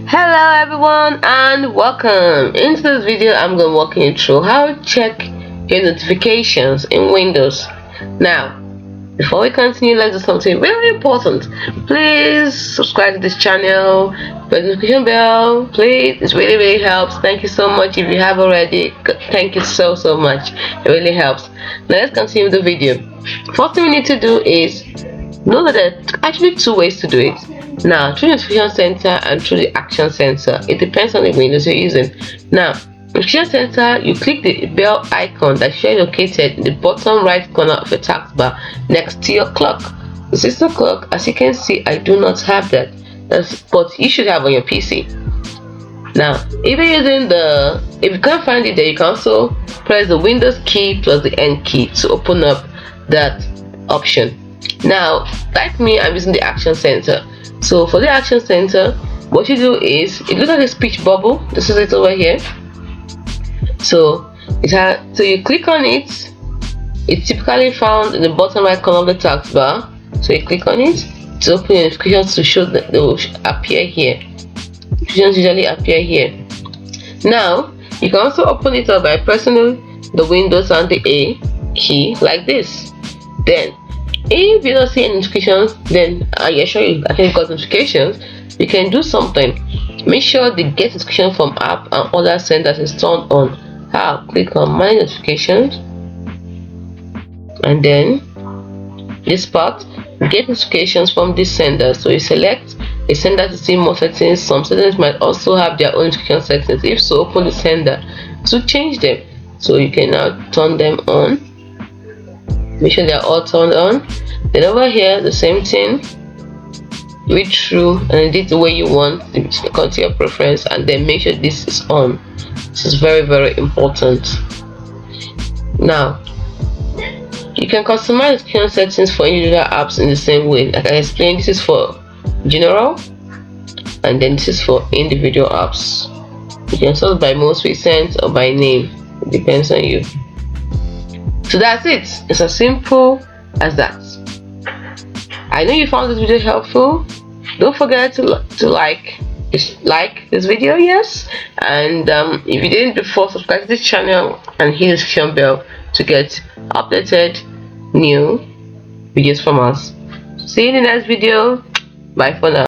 Hello everyone and welcome. In this video I'm going to walk you through how to check your notifications in Windows. Now before we continue, let's do something really important. Please subscribe to this channel, press the notification bell, please. It really helps. Thank you so much. If you have already, thank you so much. It really helps. Now let's continue the video. First thing we need to do is know that there are actually two ways to do it. Now, through the notification center and through the action center. It depends on the Windows you're using. Now, notification center, you click the bell icon that should be located in the bottom right corner of the taskbar next to your clock. The 6 o'clock, as you can see, I do not have that. But you should have on your PC. Now, if you're using if you can't find it there, you can also press the Windows key plus the N key to open up that option. Now, like me, I'm using the action center. So for the action center, what you do is you look at the speech bubble. This is it over here. So you click on it. It's typically found in the bottom right corner of the taskbar. So you click on it to open your notifications to show that they will appear here. Notifications usually appear here. Now you can also open it up by pressing the Windows and the A key like this. Then if you don't see any notifications, then I assure you, I think you've got notifications. You can do something. Make sure the get notification from app and other senders is turned on. How? Click on my notifications, and then this part, get notifications from this sender. So you select a sender to see more settings. Some settings might also have their own notification settings. If so, open the sender to change them. So you can now turn them on. Make sure they are all turned on. Then over here, the same thing. Read through and edit the way you want, according to your preference, and then make sure this is on. This is very important. Now you can customize notification settings for individual apps in the same way. Like I explained, this is for general, and then this is for individual apps. You can sort by most recent or by name. It depends on you. So that's it. It's as simple as that. I know you found this video helpful. Don't forget to like this video, yes, and if you didn't before, subscribe to this channel and hit the notification bell to get updated new videos from us. See you in the next video. Bye for now.